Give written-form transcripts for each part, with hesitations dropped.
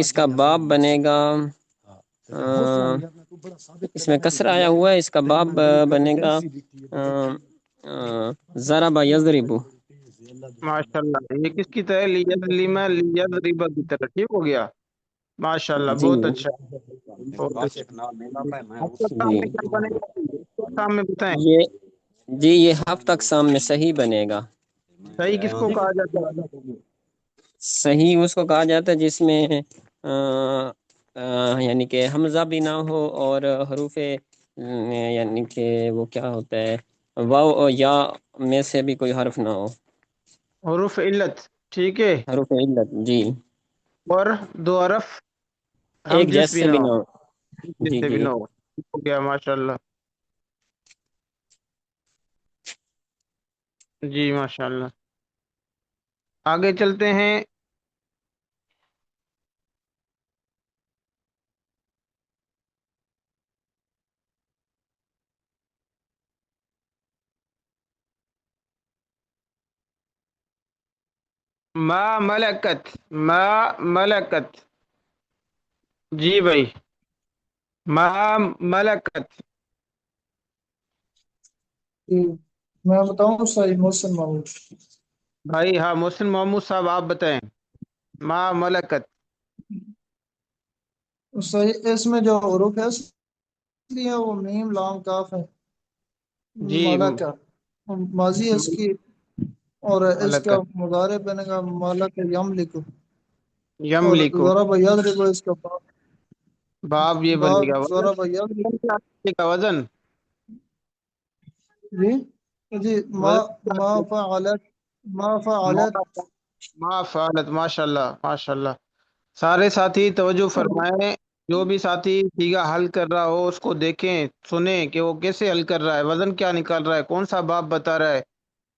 اس کا باب بنے گا اس میں کسر آیا ہوا ہے، اس کا باب بنے گا ضرب یضرب. ماشاء اللہ، یہ کس کی طرح لیضرب لیضرب کی طرح ٹھیک ہو گیا. ماشاء اللہ، جی بہت اچھا، بہت اچھا. آپ کا جی سامنے کیا بنے گا، اس کو سامنے بتائیں. یہ جی یہ ہفت اقسام میں صحیح بنے گا. صحیح کس کو کہا جاتا ہے؟ صحیح اس کو کہا جاتا ہے جس میں یعنی کہ حمزہ بھی نہ ہو اور حروف یعنی کہ وہ کیا ہوتا ہے واو اور یا میں سے بھی کوئی حرف نہ ہو، حروف علت، ٹھیک ہے. حروف علت جی، اور دو حرف ایک ہمجس بھی جیسے نہ بھی ہو، نہ ہو. جس جی سے بھی جی نہ ہو. ٹھیک ہو گیا، ماشاء اللہ. جی ماشاء اللہ، آگے چلتے ہیں. ما ملکت، ما ملکت. جی بھائی، ما ملکت. میں بتاؤں صحیح محسن محمود. بھائی ہاں، محسن محمود صاحب آپ بتائیں. ما ملکت. صحیح، اس میں جو حروف ہے اصلی ہے وہ میم لام کاف ہے. جی ملکہ ماضی ہے اس کی، اور اس کا ملکت، مضارع بنے گا ملک یملک. اور یملکو. ضرب یضرب اس کا باب یہ بنے باب گا ضرب یضرب. وزن. جی جی، ما ما وزن فعلت، ما فعلت. ما فعلت. ماشاء اللہ، ماشاء اللہ. سارے ساتھی توجہ فرمائیں. جو بھی ساتھی سیگا حل کر رہا ہو اس کو دیکھیں، سنیں کہ وہ کیسے حل کر رہا ہے، وزن کیا نکال رہا ہے، کون سا باب بتا رہا ہے.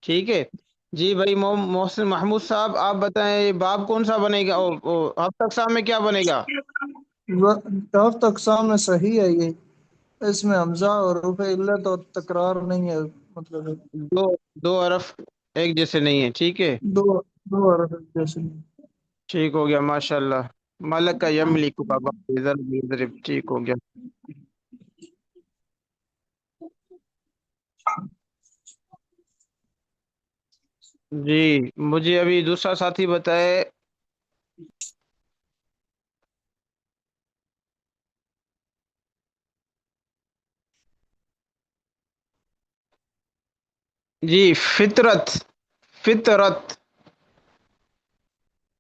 ٹھیک ہے. جی بھائی محسن محمود صاحب آپ بتائیں، یہ باب کون سا بنے گا، ہفتہ اقسام میں کیا بنے گا. ہفت اقسام میں صحیح ہے یہ، اس میں حمزہ اور حروف علت اور تکرار نہیں ہے، مطلب ہے دو دو حرف ایک جیسے نہیں ہے. ٹھیک ہے، دو دو حرف جیسے. ٹھیک ہو گیا، ماشاء اللہ. ملک کا یملک کا باب ضرب یضرب. ٹھیک ہو گیا. جی مجھے ابھی دوسرا ساتھی بتائے. جی فطرت، فطرت.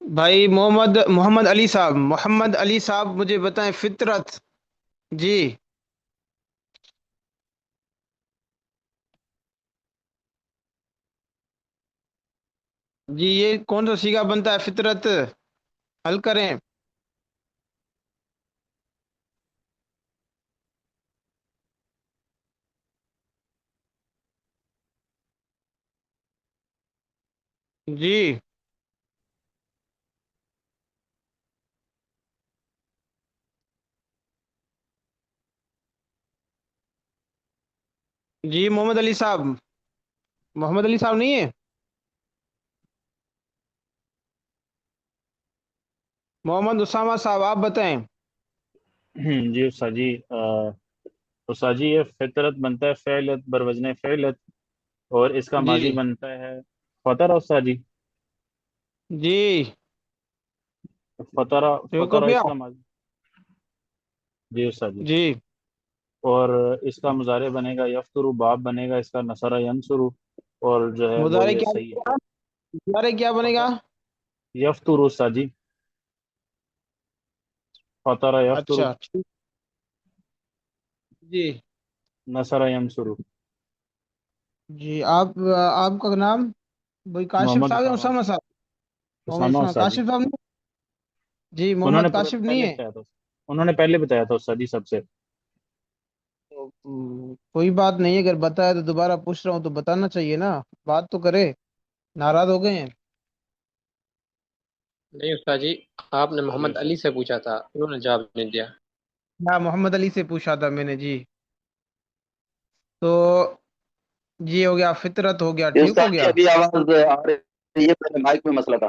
بھائی محمد علی صاحب، محمد علی صاحب مجھے بتائیں فطرت. جی جی، یہ کون سا سیگا بنتا ہے فطرت، حل کریں. جی جی محمد علی صاحب، محمد علی صاحب نہیں ہے. محمد اسامہ صاحب آپ بتائیں. جی استاد جی، استاد جی یہ فطرت بنتا ہے فعلت بروزن فعلت، اور اس کا جی ماضی بنتا ہے فطرہ. استاد جی جی فطرہ، ٹھیک ہو فطرہ گیا. اس کا ماضی. جی استاد جی. جی اور اس کا مضارع بنے گا یفترو، باب بنے گا اس کا نصر ینصرو، اور جو ہے وہ مضارع یہ کیا صحیح بنے گا، مضارع کیا بنے گا. ہے. یفترو استاد جی، فطرہ یفترو، اچھا ٹھیک. جی نصر ینصرو. جی آپ کا نام بھائی کاشف محمد صاحب یا اسامہ، اسامہ صاحب. محمد اسامہ اسامہ، استاد جی. کاشف صاحب نہیں. جی انہوں نے محمد کاشف نہیں پہلے ہے. بتایا تھا، انہوں نے پہلے بتایا تھا استاد جی سب سے. تو، کوئی بات نہیں، اگر بتایا تو دوبارہ پوچھ رہا ہوں تو بتانا چاہیے نا، بات تو کرے. ناراض ہو گئے ہیں. نہیں استاد جی، آپ نے جی محمد استاد. علی سے پوچھا تھا، انہوں نے جواب نہیں دیا. ہاں محمد علی سے پوچھا تھا میں نے. جی تو جی ہو گیا، فطرت ہو گیا، یہ ٹھیک ہو استاد جی گیا. ابھی آواز آ رہی ہے، پہلے مائک میں مسئلہ تھا.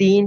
3।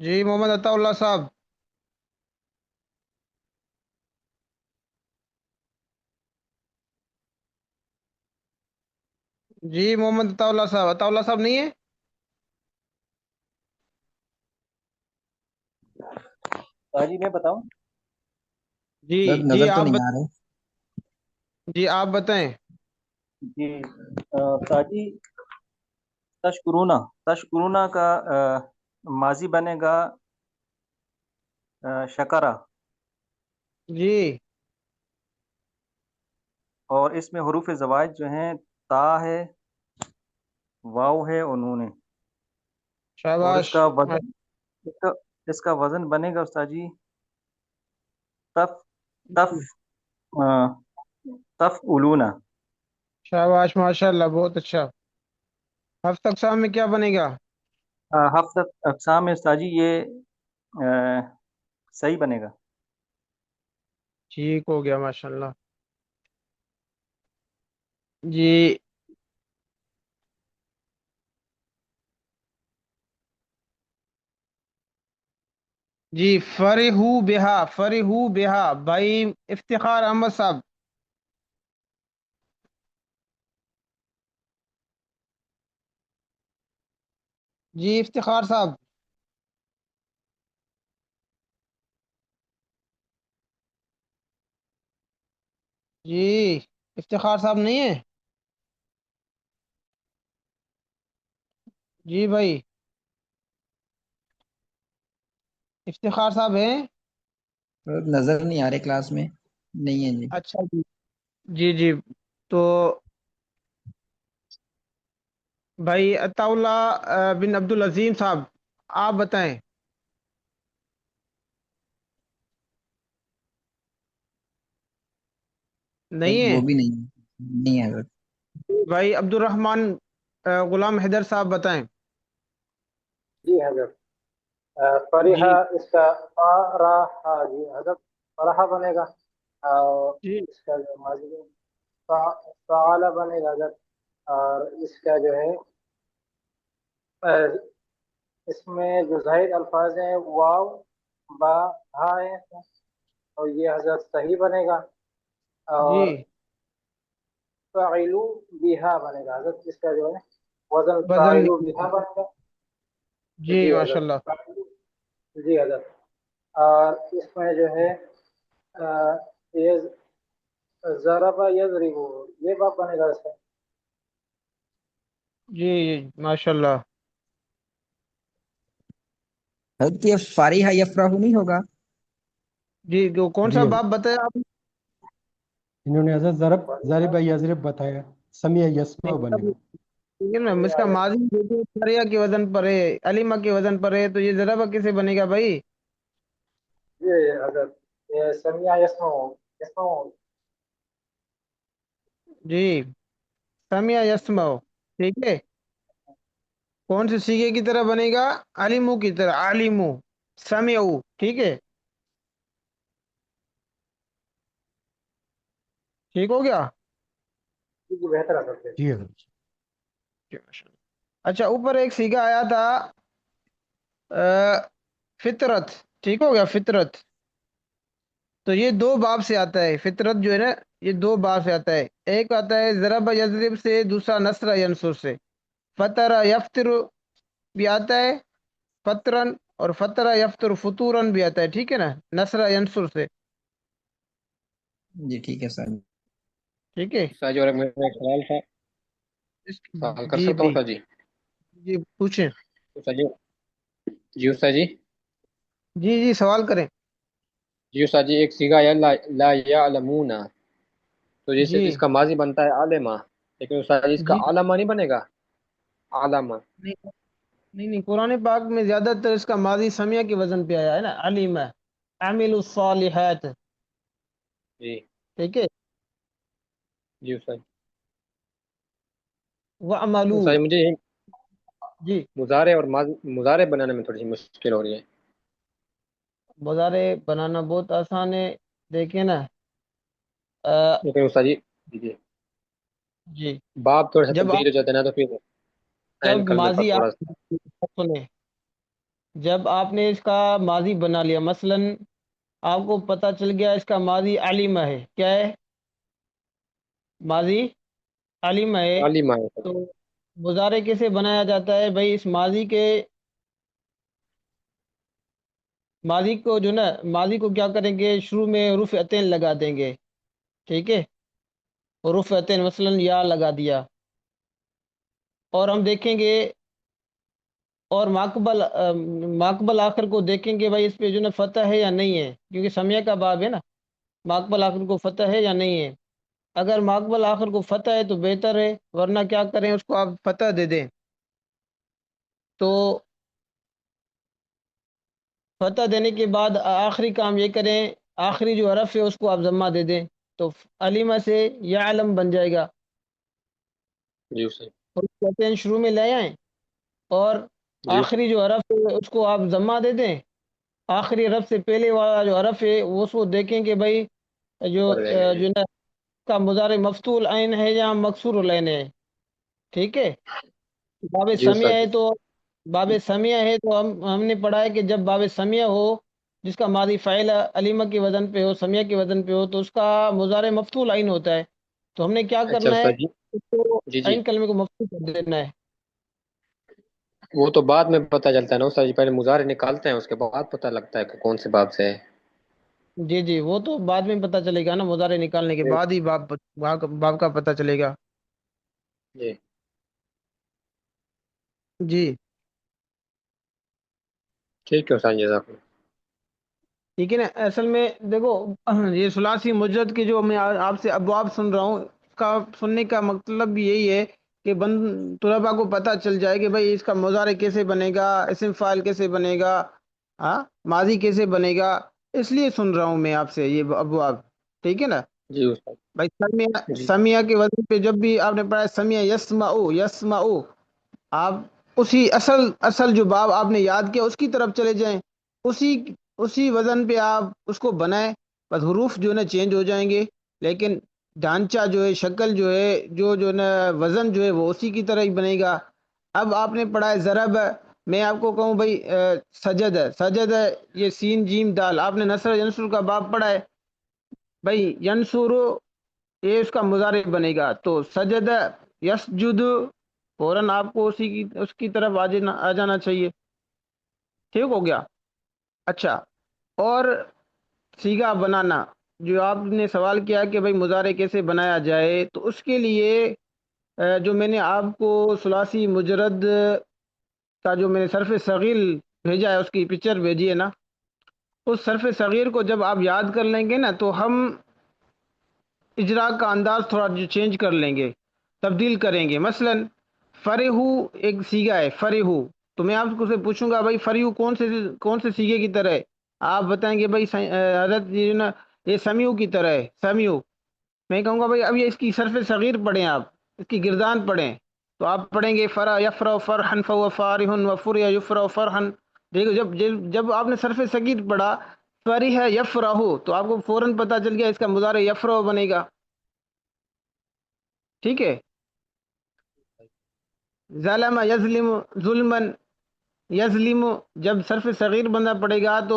جی محمد عطا اللہ صاحب. جی محمد عطا اللہ صاحب نہیں ہے. جی میں بتاؤں. جی جی نظر تو آپ نہیں آ رہے. جی آپ بتائیں. جی تاجی تشکرونا. تشکرونا کا ماضی بنے گا شکرا. جی اور اس میں حروف زوائد جو ہیں تا ہے، واو ہے اور نون ہے. اور شاباش. اس کا وزن بنے گا استاد جی تف تف تف علونا. شاباش ماشاء اللہ بہت اچھا. ہفت اقسام میں کیا بنے گا؟ ہفت اقسام میں استاد جی یہ صحیح بنے گا. ٹھیک ہو گیا ماشاء اللہ. جی جی فرحو بہا بھائی افتخار احمد صاحب. جی افتخار صاحب. جی افتخار صاحب نہیں ہے. جی بھائی افتخار صاحب ہیں. نظر نہیں آ رہے کلاس میں. نہیں ہے جی. اچھا جی. جی جی تو بھائی عطا اللہ بن عبد العظیم صاحب آپ بتائیں. نہیں ہے. وہ بھی نہیں ہے. نہیں ہے حضرت. بھائی عبد الرحمن غلام حیدر صاحب بتائیں. جی حضرت فریحہ جی اس کا فارحہ جی حضرت فرحہ بنے گا. اور جی اس کا جو ماضی ہے فعال بنے گا حضرت. اور اس کا جو ہے اس میں جو زائد الفاظ ہیں واو با ہا ہے اور یہ حضرت صحیح بنے گا. جی اور فعلو بہا بنے گا حضرت. اس کا جو ہے وزن وزن فعلو بہا بنے گا. جی جی ماشاء اللہ. حضرت. جی حضرت. اور اس میں جو ہے یہ ضربہ یضربو یہ باب بنے گا اس کا. جی ماشاء اللہ. حضرت یہ فارحہ یفرح نہیں ہوگا. جی کون جی سا باب بتایا آپ نے؟ انہوں نے حضرت ضرب یضرب بتایا. سمیع یسمع بنے گا. ٹھیک ہے نا. اس کا ماضی دیکھو سریا کے وزن پر ہے، علیمہ کے وزن پر ہے، تو یہ ضربہ کیسے بنے گا بھائی؟ یہ حضرت یہ سمیع یسمع. جی سمیع یسمع. ٹھیک ہے. کون سے سیغے کی طرح بنے گا؟ علیمو کی طرح. علیمو سمیعو. ٹھیک ہے. ٹھیک ہو گیا. جی جی بہتر حضرت. جی حضرت. جی ماشاء اللہ. اچھا اوپر ایک سیگا آیا تھا فطرت. ٹھیک ہو گیا فطرت. تو یہ دو باب سے آتا ہے. فطرت جو ہے نا یہ دو باب سے آتا ہے. ایک آتا ہے ضرب یضرب سے، دوسرا نصر ینصر سے. فطر یفتر بھی آتا ہے فطرن، اور فطر یفتر فطورن بھی آتا ہے. ٹھیک ہے نا نصر ینصر سے. جی ٹھیک ہے سر. ٹھیک ہے. سر جو میرا ایک سوال تھا، سوال کر جی سکتا ہوں بھی سر جی؟ جی پوچھیں. سر جی جی استاد جی. جی جی سوال کریں. جی استاد جی ایک سیگا یا لا یعلمون، تو جیسے جی اس کا ماضی بنتا ہے عالمہ، لیکن استاد جی اس کا جی عالمہ نہیں بنے گا؟ عالمہ. نہیں نہیں قرآن پاک میں زیادہ تر اس کا ماضی سمیع کے وزن پہ آیا ہے نا. علیم عامل الصالحات. جی ٹھیک ہے. جی استاد. وعملو. استاد جی مجھے جی مضارع اور مضارع بنانے میں تھوڑی سی مشکل ہو رہی ہے. مضارع بنانا بہت آسان ہے. دیکھیں نا لیکن استاد جی جی جی باب تھوڑا سا جب تبدیل آپ ہو جاتا ہے نا، تو پھر عین جب کلمے پر ماضی تھوڑا آپ سا. سنیں جب آپ نے اس کا ماضی بنا لیا، مثلاً آپ کو پتہ چل گیا اس کا ماضی علیمہ ہے، کیا ہے ماضی علیمہ ہے، عالم ہے تو مضارع کیسے بنایا جاتا ہے بھائی؟ اس ماضی کے ماضی کو جو نا ماضی کو کیا کریں گے، شروع میں حروف عطین لگا دیں گے، ٹھیک ہے، حروف عطین مثلاً یا لگا دیا، اور ہم دیکھیں گے، اور ماقبل آخر کو دیکھیں گے بھائی اس پہ جو نا فتح ہے یا نہیں ہے، کیونکہ سمیہ کا باب ہے نا، ماقبل آخر کو فتح ہے یا نہیں ہے۔ اگر ماقبل آخر کو فتح ہے تو بہتر ہے، ورنہ کیا کریں، اس کو آپ فتح دے دیں، تو فتح دینے کے بعد آخری کام یہ کریں، آخری جو حرف ہے اس کو آپ ضمہ دے دیں، تو علیمہ سے یا علم بن جائے گا، جی استاد اور کہتے ہیں شروع میں لے آئیں، اور جی آخری جو حرف ہے اس کو آپ ضمہ دے دیں، آخری حرف سے پہلے والا جو حرف ہے وہ اس کو دیکھیں کہ بھائی جو پڑھ رہے ہیں جو نا کا مضارع مفتوح العین ہے یا مکسور العین ہے، ٹھیک ہے۔ باب جی سمیہ استاد ہے جی تو ہم نے پڑھا ہے کہ جب باب سمیہ ہو، جس کا ماضی فاعل علیمہ کے وزن پہ ہو، سمیہ کے وزن پہ ہو، تو اس کا مضارع مفتوح العین ہوتا ہے، تو ہم نے کیا اچھا کرنا ہے، استاد جی اس کو جی جی عین کلمے کو مفتوح کر دینا ہے۔ وہ تو بعد میں پتہ چلتا ہے نا استاد جی، پہلے مظاہرے نکالتے ہیں اس کے بعد پتہ لگتا ہے کہ کون سے باب سے ہے۔ جی جی، وہ تو بعد میں پتہ چلے گا نا، مضارع نکالنے کے جی بعد ہی باب کا پتہ چلے گا۔ جی جی ٹھیک ہے استاد جی، جزاک اللہ۔ ٹھیک ہے نا، اصل میں دیکھو، یہ ثلاثی مجرد کی جو میں آپ سے ابواب سن رہا ہوں، اس کا سننے کا مطلب بھی یہی ہے کہ طلباء کو پتہ چل جائے کہ بھائی اس کا مضارع کیسے بنے گا، اسم فاعل کیسے بنے گا، ہاں، ماضی کیسے بنے گا، اس لیے سن رہا ہوں میں آپ سے یہ ابواب، ٹھیک ہے نا جی استاد بھائی؟ جی سمیہ کے وزن پہ جب بھی آپ نے پڑھا سمیہ یسمعو یسمعو، آپ اسی اصل جو باب آپ نے یاد کیا اس کی طرف چلے جائیں، اسی اسی وزن پہ آپ اس کو بنائیں، بس حروف جو ہے نا چینج ہو جائیں گے، لیکن ڈھانچہ جو ہے، شکل جو ہے، جو ہے نا وزن جو ہے وہ اسی کی طرح ہی بنے گا۔ اب آپ نے پڑھا ہے ضرب، میں آپ کو کہوں بھائی سجد ہے، سجد ہے، یہ سین جیم دال، آپ نے نصر ینصر کا باب پڑھا ہے بھائی، ینصر یہ اس کا مضارع بنے گا، تو سجد یسجد، فوراً آپ کو اس کی طرف آ جانا چاہیے، ٹھیک ہو گیا۔ اچھا، اور سیگا بنانا، جو آپ نے سوال کیا کہ بھائی مضارع کیسے بنایا جائے، تو اس کے لیے جو میں نے آپ کو ثلاثی مجرد کا جو میں نے صرف صغیر بھیجا ہے، اس کی پکچر بھیجی ہے نا، اس صرف صغیر کو جب آپ یاد کر لیں گے نا، تو ہم اجرا کا انداز تھوڑا چینج کر لیں گے، تبدیل کریں گے۔ مثلا فرحو ایک سیگا ہے، فرحو، تو میں آپ کو سے پوچھوں گا بھائی فرحو کون سے سیگے کی طرح ہے، آپ بتائیں گے بھائی حضرت یہ سمیو کی طرح ہے، سمیو، میں کہوں گا بھائی اب یہ اس کی صرف صغیر پڑھیں، آپ اس کی گردان پڑھیں، تو آپ پڑھیں گے فرح یفرح فرحن فهو فارح وفرح یفرح فرحن، دیکھو جب آپ نے صرف صغیر پڑھا فرح یفرح، تو آپ کو فوراً پتہ چل گیا اس کا مضارع یفرح بنے گا، ٹھیک ہے۔ ظلم یظلم ظلمن یظلم، جب صرف صغیر بندہ پڑے گا تو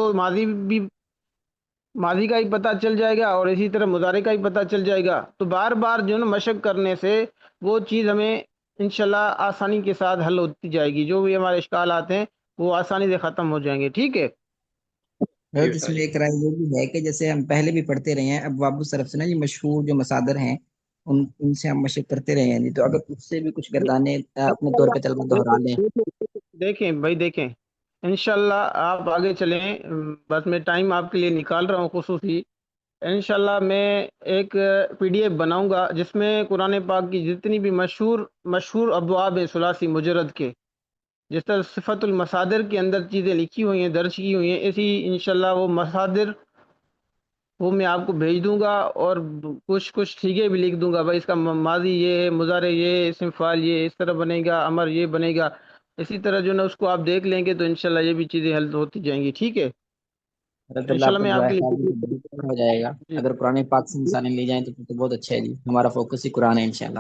ماضی کا ہی پتہ چل جائے گا، اور اسی طرح مضارع کا ہی پتہ چل جائے گا، تو بار بار جو ہے نا مشق کرنے سے وہ چیز ہمیں انشاءاللہ آسانی کے ساتھ حل ہوتی جائے گی، جو بھی ہمارے اشکالات ہیں وہ آسانی سے ختم ہو جائیں گے، ٹھیک ہے۔ جی حضرت اس استاد میں جی ایک رائے یہ بھی ہے کہ جیسے ہم پہلے بھی پڑھتے رہے ہیں، اب بابو صرف سے نا یہ مشہور جو مصادر ہیں ان سے ہم مشق کرتے رہے ہیں، نہیں تو اگر اس سے بھی کچھ گردانے اپنے طور پہ طلبہ دوہرا لیں۔ دیکھیں بھائی، دیکھیں انشاءاللہ آپ آگے چلیں، بس میں ٹائم آپ کے لیے نکال رہا ہوں خصوصی، انشاءاللہ میں ایک پی ڈی ایف بناؤں گا جس میں قرآن پاک کی جتنی بھی مشہور ابواب ہیں ثلاثی مجرد کے، جس طرح صفت المصادر کے اندر چیزیں لکھی ہوئی ہیں، درج کی ہوئی ہیں، ایسی انشاءاللہ وہ مصادر وہ میں آپ کو بھیج دوں گا، اور کچھ ٹھیکے بھی لکھ دوں گا بھائی اس کا ماضی یہ ہے، مضارع یہ، اسم فاعل یہ اس طرح بنے گا، امر یہ بنے گا، اسی طرح جو نا اس کو آپ دیکھ لیں گے تو انشاءاللہ یہ بھی چیزیں حل ہوتی جائیں گی، ٹھیک ہے۔ حضرت اللہ آپ انشاءاللہ کو میں دعا آپ ہے کے کہ لیے بہتر ہو جائے گا، جی اگر قرآن پاک سے مثالیں لی جائیں تو بہت اچھا ہے جی، ہمارا فوکس ہی قرآن ہے انشاءاللہ۔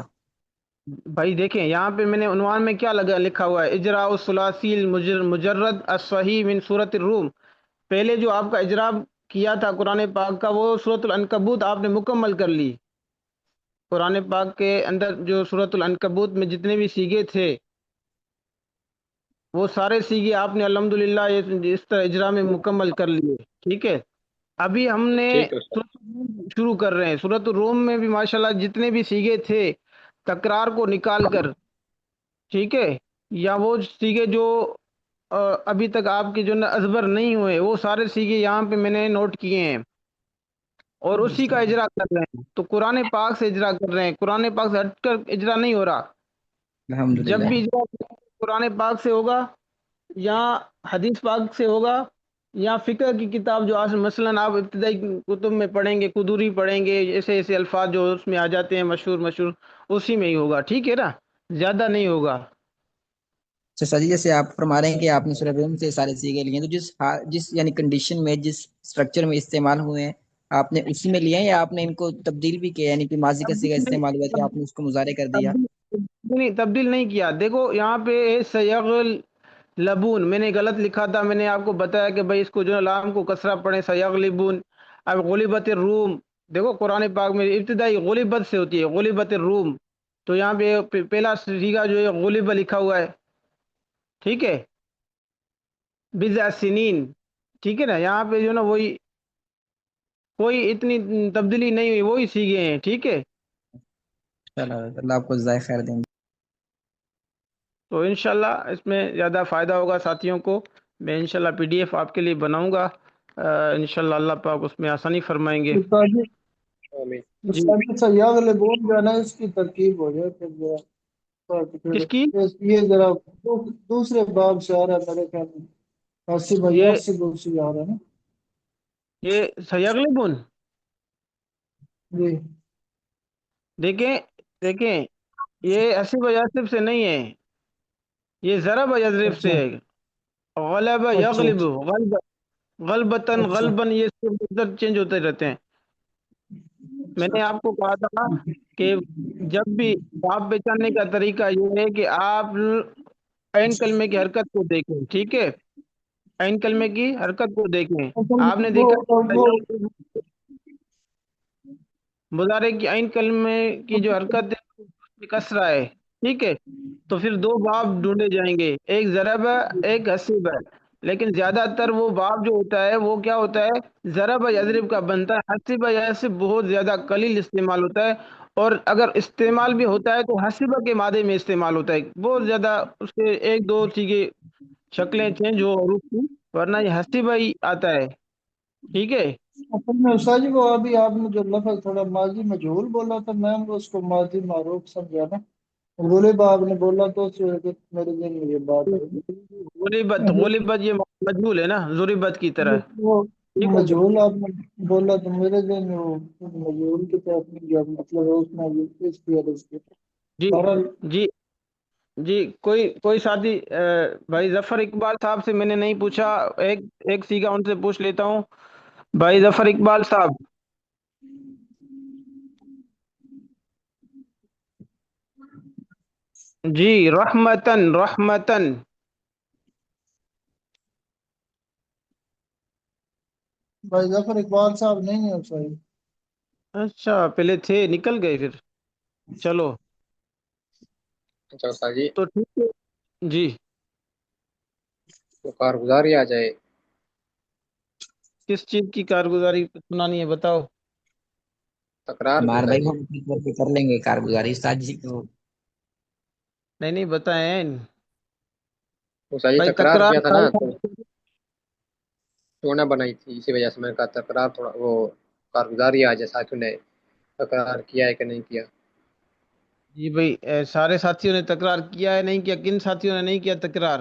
بھائی دیکھیں یہاں پہ میں نے عنوان میں کیا لکھا ہوا ہے، اجراء الثلاثی مجرد الصحیح من سورۃ الروم. پہلے جو آپ کا اجرا کیا تھا قرآن پاک کا وہ سورۃ العنکبوت آپ نے مکمل کر لی. قرآن پاک کے اندر جو سورۃ العنکبوت میں جتنے بھی سیگے تھے وہ سارے سیگے آپ نے الحمدللہ اس طرح اجرا میں مکمل کر لیے. ٹھیک ہے، ابھی ہم نے ٹھیک ہے استاد. سورۃ الروم شروع کر رہے ہیں. سورۃ الروم میں بھی ماشاءاللہ جتنے بھی سیگے تھے تکرار کو نکال کر، ٹھیک ہے، یا وہ سیگے جو ابھی تک آپ کے جو ازبر نہیں ہوئے وہ سارے سیگے یہاں پہ میں نے نوٹ کیے ہیں اور اسی کا اجرا کر رہے ہیں. تو قرآن پاک سے اجرا کر رہے ہیں، قرآن پاک سے ہٹ کر اجرا نہیں ہو رہا. جب الحمدللہ. بھی اجرا قرآن پاک سے ہوگا یا حدیث پاک سے ہوگا یا فقہ کی کتاب جو مثلاً آپ ابتدائی کتب میں پڑھیں گے، قدوری پڑھیں گے، ایسے ایسے الفاظ جو اس میں آ جاتے ہیں مشہور اسی میں ہی ہوگا. ٹھیک ہے نا، زیادہ نہیں ہوگا. اچھا جی، جیسے آپ فرما رہے ہیں کہ آپ نے سورہ روم سے سارے سیگے لیے ہیں، تو جس یعنی کنڈیشن میں جس سٹرکچر میں استعمال ہوئے ہیں آپ نے اسی میں لیے ہیں یا آپ نے ان کو تبدیل بھی کیا، یعنی کہ ماضی کا سیگا استعمال ہوا کہ آپ نے اس کو مضارع کر دیا؟ تبدیل نہیں کیا. دیکھو یہاں پہ سیغلبون میں نے غلط لکھا تھا، میں نے آپ کو بتایا کہ بھائی اس کو جو لام کو کسرہ پڑھیں سیغلبون. اب غلبت الروم، دیکھو قرآن پاک میں ابتدائی غلبت سے ہوتی ہے، غلبت الروم. تو یہاں پہ پہلا سیگا جو ہے غلب لکھا ہوا ہے. ٹھیک ہے، بضع سنین. ٹھیک ہے نا، یہاں پہ جو نا وہی کوئی اتنی تبدیلی نہیں ہوئی، وہی سیگے ہیں. ٹھیک ہے، چلو اللہ آپ کو جزائے خیر دیں. تو انشاءاللہ اس میں زیادہ فائدہ ہوگا ساتھیوں کو. میں انشاءاللہ PDF آپ کے لیے بناؤں گا. انشاءاللہ اللہ پاک اس میں آسانی فرمائیں گے. استاد جی، آمین. جی، استاد جی سیاغ لبون جو ہے نا اس کی ترکیب ہو جائے کس کی؟ یہ ذرا دوسرے باب سے آ رہا ہے میرے خیال میں، حاسب یہ یحسب سے آ رہا ہے نا. یہ سیغلبون، جی دیکھیں یہ حسب یاسب سے نہیں ہے، یہ ضرب یضرب سے اچھا ہے. غلب اچھا یغلب، غلبتاً اچھا غلباً، یہ مصدر چینج ہوتے رہتے ہیں. میں نے آپ کو کہا تھا کہ جب بھی باب پہچاننے کا طریقہ یہ ہے کہ آپ عین کلمے کی حرکت کو دیکھیں. ٹھیک ہے، عین کلمے کی حرکت کو دیکھیں. آپ نے دیکھا وہ مضارع کی عین کلمے کی جو حرکت ہے اس میں کسرہ ہے. ٹھیک ہے، تو پھر دو باب ڈھونڈے جائیں گے، ایک ضرب ہے ایک حسب ہے. لیکن زیادہ تر وہ باب جو ہوتا ہے وہ کیا ہوتا ہے، ضرب یضرب کا بنتا ہے. حسب یحسب بہت زیادہ قلیل استعمال ہوتا ہے، اور اگر استعمال بھی ہوتا ہے تو حسب کے مادے میں استعمال ہوتا ہے. بہت زیادہ اس کے ایک دو چیزیں شکلیں چینج ہو حروف کی، ورنہ یہ حسب ہی آتا ہے. ٹھیک ہے، اصل میں استاد جی وہ ابھی آپ نے جو لفظ تھوڑا ماضی مجہول بولا تھا میں اس کو ماضی معروف سمجھا نا. غلب آپ نے بولا تو اس وجہ سے میرے ذہن میں یہ بات آئی. غلبت یہ مجہول ہے نا، ضربت کی طرح. وہ ٹھیک ہے، مجہول آپ نے بولا تو میرے ذہن میں وہ مجہول کے طرف نہیں گیا، مطلب ہے اس میں اس کی وجہ سے. جی بہرحال جی جی. کوئی ساتھی بھائی ظفر اقبال صاحب سے میں نے نہیں پوچھا، ایک سیگا ان سے پوچھ لیتا ہوں. بھائی ظفر اقبال صاحب، جی، رحمتن رحمتن. بھائی ظفر اقبال صاحب نہیں ہے صحیح. اچھا، پہلے تھے نکل گئے پھر. چلو اچھا استاد جی، تو ٹھیک ہے. جی، تو کارگزاری آ جائے. کس چیز کی کارگزاری سنانی ہے بتاؤ. تکرار کی ہمارے استاد بھائی جی. ہم اپنے طور پہ کر لیں گے کارگزاری استاد جی کو. نہیں بتائیں استاد جی بھائی. تکرار کیا تھا نا تو نہ بنائی تھی، اسی وجہ سے میں نے کہا تکرار تھوڑا وہ کارگزاری آ جائے. ساتھیوں نے تکرار کیا ہے کہ نہیں کیا؟ جی بھائی، سارے ساتھیوں نے تکرار کیا ہے نہیں کیا؟ کن ساتھیوں نے نہیں کیا تکرار؟